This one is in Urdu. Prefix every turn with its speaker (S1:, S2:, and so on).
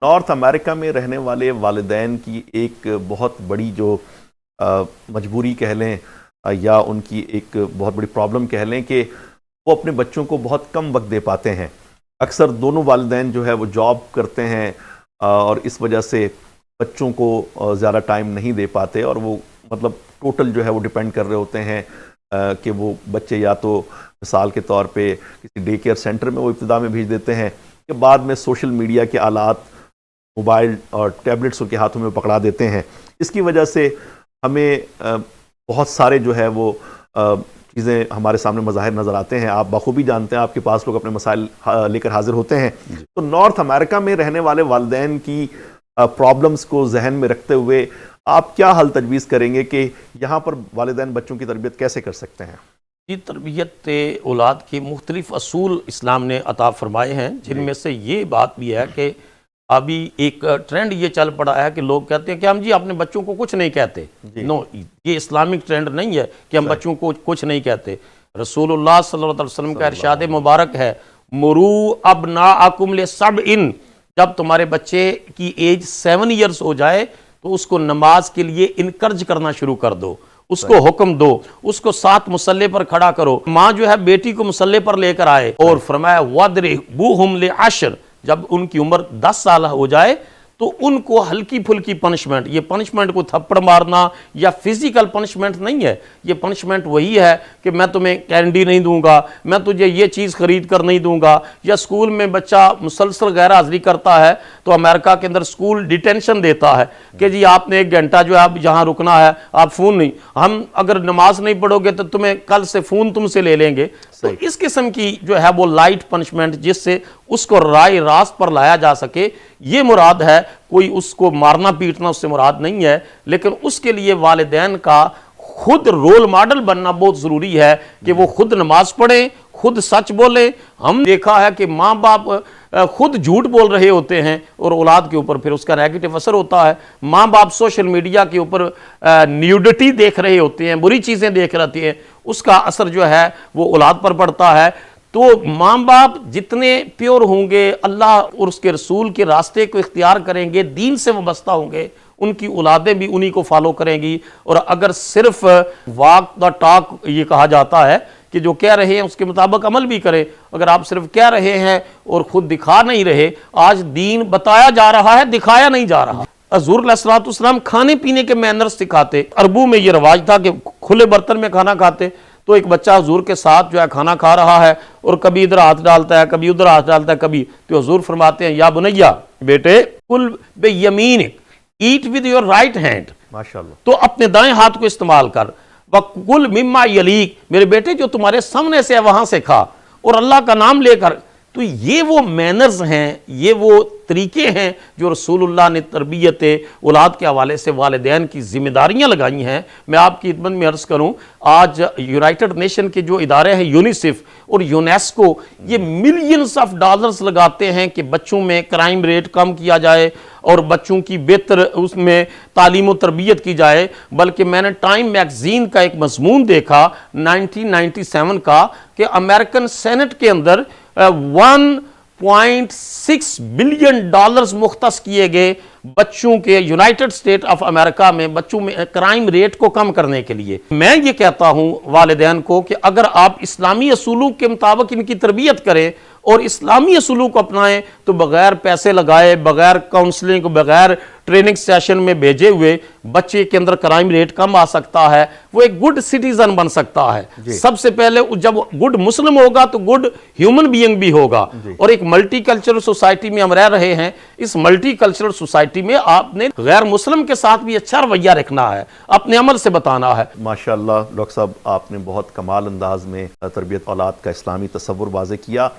S1: نارتھ امریکہ میں رہنے والے والدین کی ایک بہت بڑی جو مجبوری کہہ لیں یا ان کی ایک بہت بڑی پرابلم کہہ لیں کہ وہ اپنے بچوں کو بہت کم وقت دے پاتے ہیں. اکثر دونوں والدین جو ہے وہ جاب کرتے ہیں اور اس وجہ سے بچوں کو زیادہ ٹائم نہیں دے پاتے اور وہ مطلب ٹوٹل جو ہے وہ ڈیپینڈ کر رہے ہوتے ہیں کہ وہ بچے یا تو مثال کے طور پہ کسی ڈے کیئر سینٹر میں وہ ابتدا میں بھیج دیتے ہیں کہ بعد میں سوشل میڈیا کے آلات موبائل اور ٹیبلٹس ان کے ہاتھوں میں پکڑا دیتے ہیں. اس کی وجہ سے ہمیں بہت سارے جو ہے وہ چیزیں ہمارے سامنے مظاہر نظر آتے ہیں. آپ بخوبی جانتے ہیں, آپ کے پاس لوگ اپنے مسائل لے کر حاضر ہوتے ہیں. تو نارتھ امریکہ میں رہنے والے والدین کی پرابلمز کو ذہن میں رکھتے ہوئے آپ کیا حل تجویز کریں گے کہ یہاں پر والدین بچوں کی تربیت کیسے کر سکتے ہیں؟
S2: جی, تربیت اولاد کے مختلف اصول اسلام نے عطا فرمائے ہیں, جن میں سے یہ بات بھی ہے کہ ابھی ایک ٹرینڈ یہ چل پڑا ہے کہ لوگ کہتے ہیں کہ ہم جی اپنے بچوں کو کچھ نہیں کہتے. نو, یہ اسلامک ٹرینڈ نہیں ہے کہ ہم بچوں کو کچھ نہیں کہتے. رسول اللہ صلی اللہ علیہ وسلم کا ارشاد مبارک ہے, مرو ابناءکم ل7، جب تمہارے بچے کی ایج 7 ایئرس ہو جائے تو اس کو نماز کے لیے انکرج کرنا شروع کر دو, اس کو حکم دو, اس کو ساتھ مصلے پر کھڑا کرو. ماں جو ہے بیٹی کو مصلے پر لے کر آئے اور فرمایا وَضْرِبُوهُمْ ل10، جب ان کی عمر 10 سال ہو جائے تو ان کو ہلکی پھلکی پنشمنٹ, یہ پنشمنٹ کو تھپڑ مارنا یا فزیکل پنشمنٹ نہیں ہے, یہ پنشمنٹ وہی ہے کہ میں تمہیں کینڈی نہیں دوں گا, میں تجھے یہ چیز خرید کر نہیں دوں گا. یا سکول میں بچہ مسلسل غیر حاضری کرتا ہے تو امریکہ کے اندر سکول ڈیٹینشن دیتا ہے کہ جی آپ نے 1 گھنٹہ جو ہے اب یہاں رکنا ہے, آپ فون نہیں, ہم اگر نماز نہیں پڑھو گے تو تمہیں کل سے فون تم سے لے لیں گے. تو اس قسم کی جو ہے وہ لائٹ پنشمنٹ جس سے اس کو رائے راست پر لایا جا سکے, یہ مراد ہے. کوئی اس کو مارنا پیٹنا اس سے مراد نہیں ہے, لیکن اس کے لیے والدین کا خود رول ماڈل بننا بہت ضروری ہے کہ وہ خود نماز پڑھیں, خود سچ بولیں. ہم دیکھا ہے کہ ماں باپ خود جھوٹ بول رہے ہوتے ہیں اور اولاد کے اوپر پھر اس کا نیگیٹو اثر ہوتا ہے. ماں باپ سوشل میڈیا کے اوپر نیوڈٹی دیکھ رہے ہوتے ہیں, بری چیزیں دیکھ رہتے ہیں, اس کا اثر جو ہے وہ اولاد پر پڑتا ہے. تو ماں باپ جتنے پیور ہوں گے, اللہ اور اس کے رسول کے راستے کو اختیار کریں گے, دین سے وابستہ ہوں گے, ان کی اولادیں بھی انہی کو فالو کریں گی. اور اگر صرف واک دا ٹاک یہ کہا جاتا ہے کہ جو کہہ رہے ہیں اس کے مطابق عمل بھی کرے, اگر آپ صرف کہہ رہے ہیں اور خود دکھا نہیں رہے, آج دین بتایا جا رہا ہے, دکھایا نہیں جا رہا. حضور علیہ الصلوۃ والسلام کھانے پینے کے مینرز سکھاتے. عربوں میں یہ رواج تھا کہ کھلے برتن میں کھانا کھاتے. تو ایک بچہ حضور کے ساتھ جو ہے کھانا کھا رہا ہے اور کبھی ادھر ہاتھ ڈالتا ہے, کبھی ادھر ہاتھ ڈالتا ہے, کبھی, تو حضور فرماتے ہیں یا بنیا, بیٹے کل بیمینک, eat with your right hand, ماشاءاللہ, تو اپنے دائیں ہاتھ کو استعمال کر. وَقُلْ مِمَّا يَلِيكَ, میرے بیٹے جو تمہارے سامنے سے ہے وہاں سے کھا, اور اللہ کا نام لے کر. تو یہ وہ مینرز ہیں, یہ وہ طریقے ہیں جو رسول اللہ نے تربیت اولاد کے حوالے سے والدین کی ذمہ داریاں لگائی ہیں. میں آپ کی خدمت میں عرض کروں, آج یونائٹڈ نیشن کے جو ادارے ہیں یونیسیف اور یونیسکو, یہ ملینز آف ڈالرز لگاتے ہیں کہ بچوں میں کرائم ریٹ کم کیا جائے اور بچوں کی بہتر اس میں تعلیم و تربیت کی جائے. بلکہ میں نے ٹائم میگزین کا ایک مضمون دیکھا 1997 کا کہ امریکن سینٹ کے اندر 1.6 بلین ڈالرز مختص کیے گئے بچوں کے یونائٹڈ اسٹیٹ آف امریکہ میں بچوں میں کرائم ریٹ کو کم کرنے کے لیے. میں یہ کہتا ہوں والدین کو کہ اگر آپ اسلامی اصولوں کے مطابق ان کی تربیت کریں اور اسلامی اصولوں کو اپنائیں تو بغیر پیسے لگائے, بغیر کاؤنسلنگ, بغیر ٹریننگ سیشن میں بھیجے ہوئے بچے کے اندر کرائم ریٹ کم آ سکتا ہے, وہ ایک گڈ سٹیزن بن سکتا ہے. سب سے پہلے جب گڈ مسلم ہوگا تو گڈ ہیومن بینگ بھی ہوگا. اور ایک ملٹی کلچرل سوسائٹی میں ہم رہ رہے ہیں, اس ملٹی کلچرل سوسائٹی میں آپ نے غیر مسلم کے ساتھ بھی اچھا رویہ رکھنا ہے, اپنے عمل سے بتانا ہے.
S1: ماشاءاللہ ڈاکٹر صاحب, آپ نے بہت کمال انداز میں تربیت اولاد کا اسلامی تصور واضح کیا.